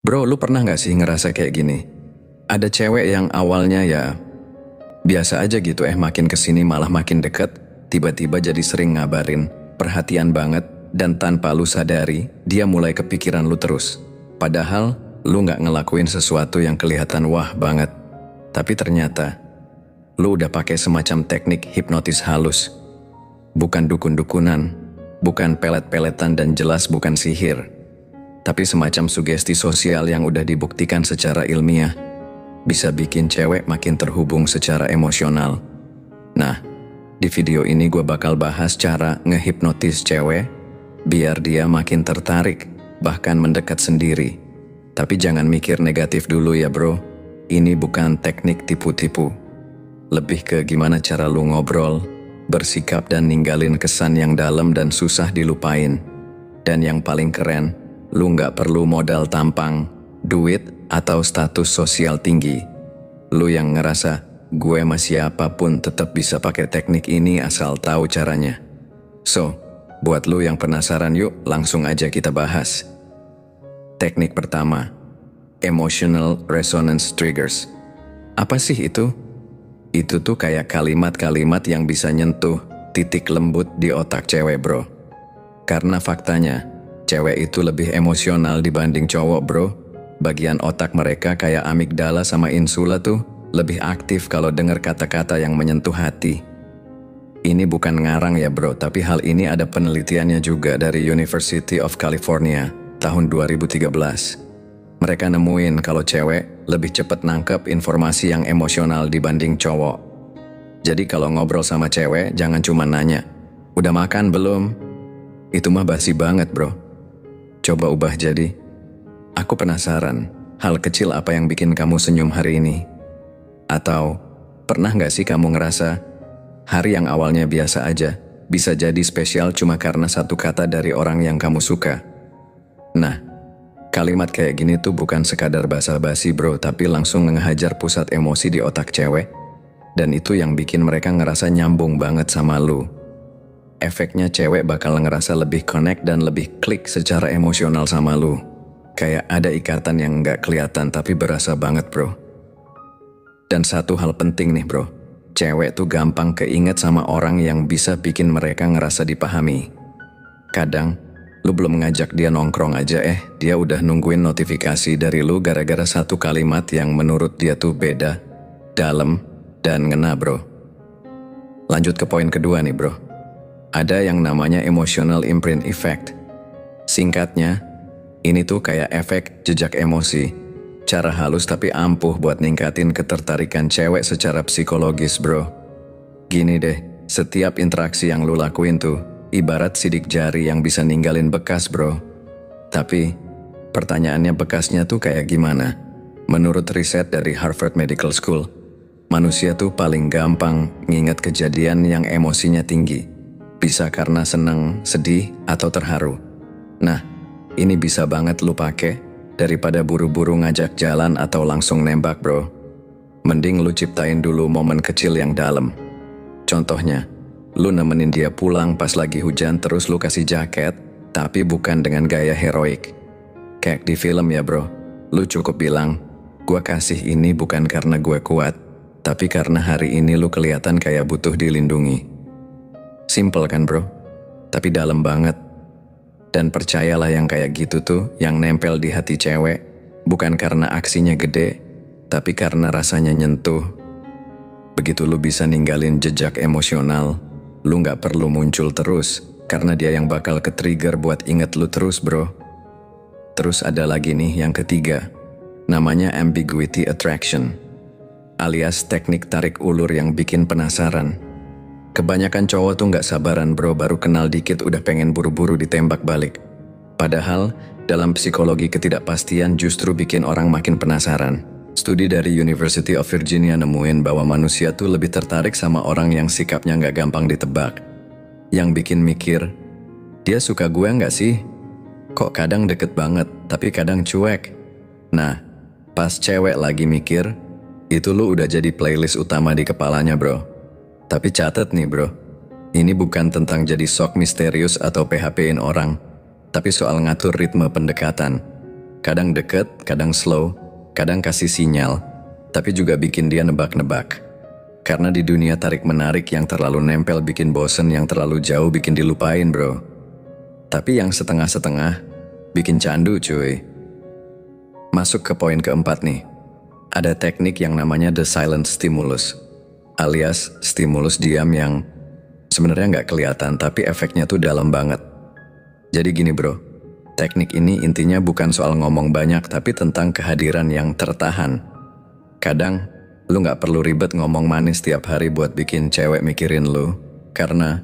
Bro, lu pernah gak sih ngerasa kayak gini? Ada cewek yang awalnya ya biasa aja gitu, makin kesini malah makin deket, tiba-tiba jadi sering ngabarin, perhatian banget, dan tanpa lu sadari, dia mulai kepikiran lu terus. Padahal, lu gak ngelakuin sesuatu yang kelihatan wah banget. Tapi ternyata, lu udah pakai semacam teknik hipnotis halus. Bukan dukun-dukunan, bukan pelet-peletan dan jelas bukan sihir. Tapi semacam sugesti sosial yang udah dibuktikan secara ilmiah, bisa bikin cewek makin terhubung secara emosional. Nah, di video ini gue bakal bahas cara ngehipnotis cewek, biar dia makin tertarik, bahkan mendekat sendiri. Tapi jangan mikir negatif dulu ya bro, ini bukan teknik tipu-tipu. Lebih ke gimana cara lu ngobrol, bersikap dan ninggalin kesan yang dalam dan susah dilupain. Dan yang paling keren, lu nggak perlu modal tampang, duit, atau status sosial tinggi. Lu yang ngerasa, gue masih apapun tetap bisa pakai teknik ini asal tahu caranya. So, buat lu yang penasaran yuk langsung aja kita bahas. Teknik pertama, Emotional Resonance Triggers. Apa sih itu? Itu tuh kayak kalimat-kalimat yang bisa nyentuh titik lembut di otak cewek bro. Karena faktanya, cewek itu lebih emosional dibanding cowok bro. Bagian otak mereka kayak amigdala sama insula tuh lebih aktif kalau dengar kata-kata yang menyentuh hati. Ini bukan ngarang ya bro, tapi hal ini ada penelitiannya juga dari University of California tahun 2013. Mereka nemuin kalau cewek lebih cepat nangkep informasi yang emosional dibanding cowok. Jadi kalau ngobrol sama cewek jangan cuma nanya, udah makan belum? Itu mah basi banget bro. Coba ubah jadi, aku penasaran, hal kecil apa yang bikin kamu senyum hari ini? Atau, pernah gak sih kamu ngerasa, hari yang awalnya biasa aja, bisa jadi spesial cuma karena satu kata dari orang yang kamu suka? Nah, kalimat kayak gini tuh bukan sekadar basa-basi bro, tapi langsung ngehajar pusat emosi di otak cewek, dan itu yang bikin mereka ngerasa nyambung banget sama lu. Efeknya cewek bakal ngerasa lebih connect dan lebih klik secara emosional sama lu. Kayak ada ikatan yang nggak kelihatan tapi berasa banget bro. Dan satu hal penting nih bro, cewek tuh gampang keinget sama orang yang bisa bikin mereka ngerasa dipahami. Kadang, lu belum ngajak dia nongkrong aja dia udah nungguin notifikasi dari lu gara-gara satu kalimat yang menurut dia tuh beda, dalam, dan ngena bro. Lanjut ke poin kedua nih bro. Ada yang namanya emotional imprint effect. Singkatnya, ini tuh kayak efek jejak emosi. Cara halus tapi ampuh buat ningkatin ketertarikan cewek secara psikologis bro. Gini deh, setiap interaksi yang lu lakuin tuh, ibarat sidik jari yang bisa ninggalin bekas bro. Tapi, pertanyaannya bekasnya tuh kayak gimana? Menurut riset dari Harvard Medical School, manusia tuh paling gampang nginget kejadian yang emosinya tinggi. Bisa karena seneng, sedih, atau terharu. Nah, ini bisa banget lu pakai daripada buru-buru ngajak jalan atau langsung nembak bro. Mending lu ciptain dulu momen kecil yang dalam. Contohnya, lu nemenin dia pulang pas lagi hujan terus lu kasih jaket, tapi bukan dengan gaya heroik. Kayak di film ya bro, lu cukup bilang, gua kasih ini bukan karena gue kuat, tapi karena hari ini lu kelihatan kayak butuh dilindungi. Simple kan bro, tapi dalam banget. Dan percayalah yang kayak gitu tuh yang nempel di hati cewek, bukan karena aksinya gede, tapi karena rasanya nyentuh. Begitu lu bisa ninggalin jejak emosional, lu gak perlu muncul terus, karena dia yang bakal ke-trigger buat inget lu terus bro. Terus ada lagi nih yang ketiga, namanya ambiguity attraction, alias teknik tarik ulur yang bikin penasaran. Kebanyakan cowok tuh gak sabaran bro, baru kenal dikit udah pengen buru-buru ditembak balik. Padahal, dalam psikologi ketidakpastian justru bikin orang makin penasaran. Studi dari University of Virginia nemuin bahwa manusia tuh lebih tertarik sama orang yang sikapnya gak gampang ditebak. Yang bikin mikir, dia suka gue gak sih? Kok kadang deket banget, tapi kadang cuek? Nah, pas cewek lagi mikir, itu lu udah jadi playlist utama di kepalanya bro. Tapi catat nih bro, ini bukan tentang jadi sok misterius atau PHP-in orang, tapi soal ngatur ritme pendekatan. Kadang deket, kadang slow, kadang kasih sinyal, tapi juga bikin dia nebak-nebak. Karena di dunia tarik-menarik yang terlalu nempel bikin bosen, yang terlalu jauh bikin dilupain bro. Tapi yang setengah-setengah bikin candu cuy. Masuk ke poin keempat nih. Ada teknik yang namanya the silent stimulus, alias stimulus diam yang sebenarnya nggak kelihatan tapi efeknya tuh dalam banget. Jadi gini bro, teknik ini intinya bukan soal ngomong banyak tapi tentang kehadiran yang tertahan. Kadang lu nggak perlu ribet ngomong manis tiap hari buat bikin cewek mikirin lu, karena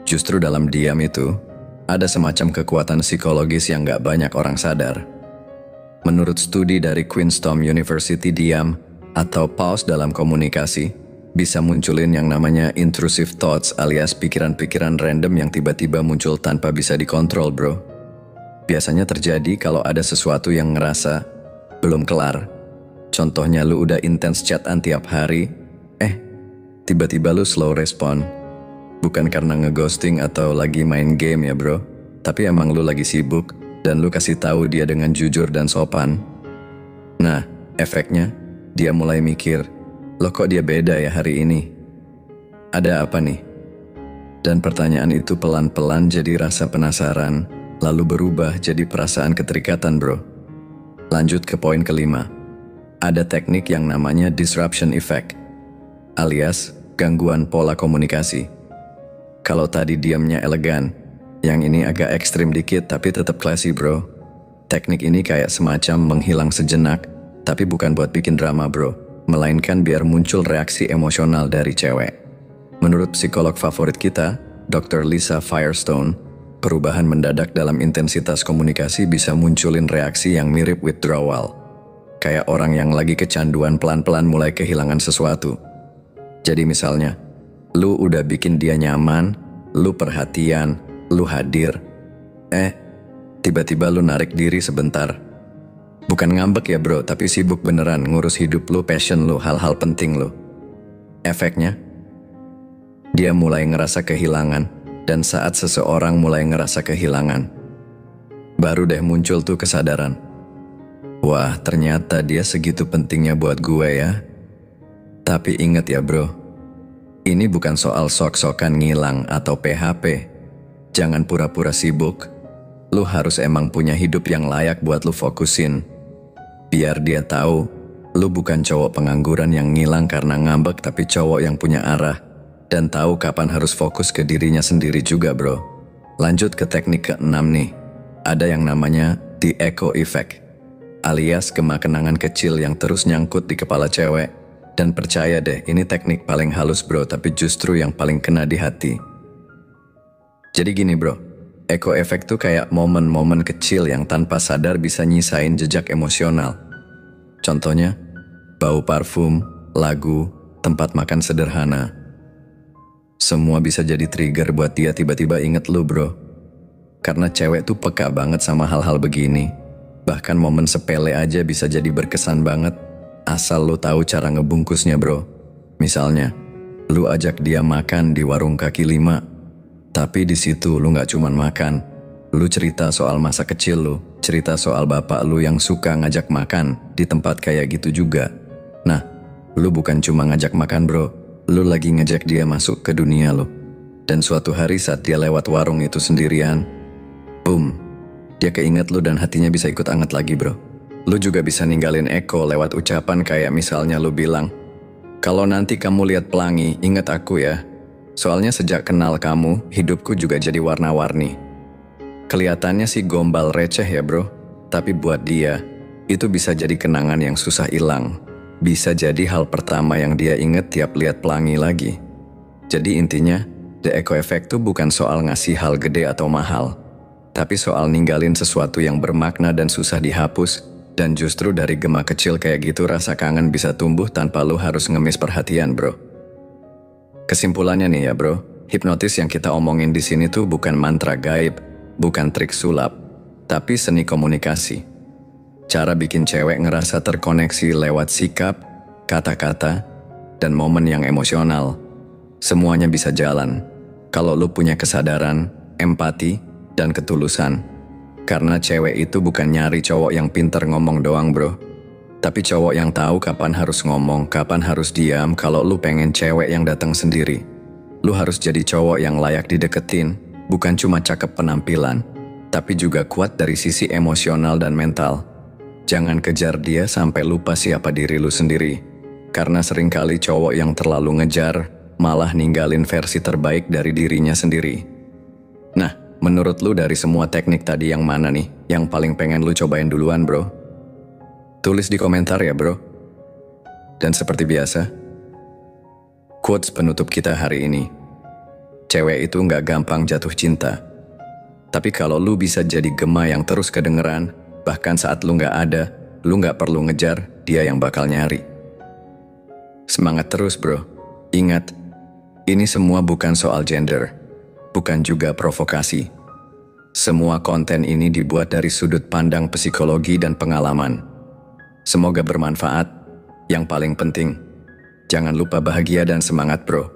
justru dalam diam itu ada semacam kekuatan psikologis yang nggak banyak orang sadar. Menurut studi dari Queenstown University, diam atau pause dalam komunikasi bisa munculin yang namanya intrusive thoughts, alias pikiran-pikiran random yang tiba-tiba muncul tanpa bisa dikontrol bro. Biasanya terjadi kalau ada sesuatu yang ngerasa belum kelar. Contohnya lu udah intens chatan tiap hari, tiba-tiba lu slow respon. Bukan karena ngeghosting atau lagi main game ya bro, tapi emang lu lagi sibuk dan lu kasih tahu dia dengan jujur dan sopan. Nah, efeknya dia mulai mikir, loh kok dia beda ya hari ini? Ada apa nih? Dan pertanyaan itu pelan-pelan jadi rasa penasaran, lalu berubah jadi perasaan keterikatan bro. Lanjut ke poin kelima. Ada teknik yang namanya disruption effect, alias gangguan pola komunikasi. Kalau tadi diamnya elegan, yang ini agak ekstrim dikit tapi tetap classy bro. Teknik ini kayak semacam menghilang sejenak, tapi bukan buat bikin drama bro, melainkan biar muncul reaksi emosional dari cewek. Menurut psikolog favorit kita, Dr. Lisa Firestone, perubahan mendadak dalam intensitas komunikasi bisa munculin reaksi yang mirip withdrawal. Kayak orang yang lagi kecanduan pelan-pelan mulai kehilangan sesuatu. Jadi misalnya, lu udah bikin dia nyaman, lu perhatian, lu hadir. Tiba-tiba lu narik diri sebentar. Bukan ngambek ya bro, tapi sibuk beneran ngurus hidup lu, passion lu, hal-hal penting lu. Efeknya, dia mulai ngerasa kehilangan, dan saat seseorang mulai ngerasa kehilangan, baru deh muncul tuh kesadaran. Wah, ternyata dia segitu pentingnya buat gue ya. Tapi inget ya bro, ini bukan soal sok-sokan ngilang atau PHP. Jangan pura-pura sibuk. Lu harus emang punya hidup yang layak buat lu fokusin. Biar dia tahu, lu bukan cowok pengangguran yang ngilang karena ngambek, tapi cowok yang punya arah dan tahu kapan harus fokus ke dirinya sendiri juga bro. Lanjut ke teknik keenam nih. Ada yang namanya the echo effect, alias gema kenangan kecil yang terus nyangkut di kepala cewek. Dan percaya deh, ini teknik paling halus bro, tapi justru yang paling kena di hati. Jadi gini bro, echo effect tuh kayak momen-momen kecil yang tanpa sadar bisa nyisain jejak emosional. Contohnya, bau parfum, lagu, tempat makan sederhana. Semua bisa jadi trigger buat dia tiba-tiba inget lu bro. Karena cewek tuh peka banget sama hal-hal begini. Bahkan momen sepele aja bisa jadi berkesan banget, asal lu tahu cara ngebungkusnya bro. Misalnya, lu ajak dia makan di warung kaki lima, tapi di situ lu nggak cuman makan, lu cerita soal masa kecil lu, cerita soal bapak lu yang suka ngajak makan di tempat kayak gitu juga. Nah, lu bukan cuma ngajak makan bro, lu lagi ngajak dia masuk ke dunia lu. Dan suatu hari saat dia lewat warung itu sendirian, boom, dia keinget lu dan hatinya bisa ikut anget lagi bro. Lu juga bisa ninggalin echo lewat ucapan kayak misalnya lu bilang, kalau nanti kamu lihat pelangi, inget aku ya. Soalnya sejak kenal kamu, hidupku juga jadi warna-warni. Kelihatannya sih gombal receh ya bro, tapi buat dia, itu bisa jadi kenangan yang susah hilang. Bisa jadi hal pertama yang dia inget tiap lihat pelangi lagi. Jadi intinya, the echo effect tuh bukan soal ngasih hal gede atau mahal, tapi soal ninggalin sesuatu yang bermakna dan susah dihapus. Dan justru dari gema kecil kayak gitu rasa kangen bisa tumbuh tanpa lu harus ngemis perhatian bro. Kesimpulannya nih ya bro, hipnotis yang kita omongin di sini tuh bukan mantra gaib, bukan trik sulap, tapi seni komunikasi. Cara bikin cewek ngerasa terkoneksi lewat sikap, kata-kata, dan momen yang emosional. Semuanya bisa jalan kalau lu punya kesadaran, empati, dan ketulusan. Karena cewek itu bukan nyari cowok yang pinter ngomong doang bro. Tapi cowok yang tahu kapan harus ngomong, kapan harus diam. Kalau lu pengen cewek yang datang sendiri, lu harus jadi cowok yang layak dideketin. Bukan cuma cakep penampilan, tapi juga kuat dari sisi emosional dan mental. Jangan kejar dia sampai lupa siapa diri lu sendiri. Karena seringkali cowok yang terlalu ngejar malah ninggalin versi terbaik dari dirinya sendiri. Nah, menurut lu dari semua teknik tadi yang mana nih yang paling pengen lu cobain duluan bro? Tulis di komentar ya bro. Dan seperti biasa, quotes penutup kita hari ini. Cewek itu nggak gampang jatuh cinta. Tapi kalau lu bisa jadi gema yang terus kedengeran, bahkan saat lu nggak ada, lu nggak perlu ngejar, dia yang bakal nyari. Semangat terus bro. Ingat, ini semua bukan soal gender, bukan juga provokasi. Semua konten ini dibuat dari sudut pandang psikologi dan pengalaman. Semoga bermanfaat. Yang paling penting, jangan lupa bahagia dan semangat bro.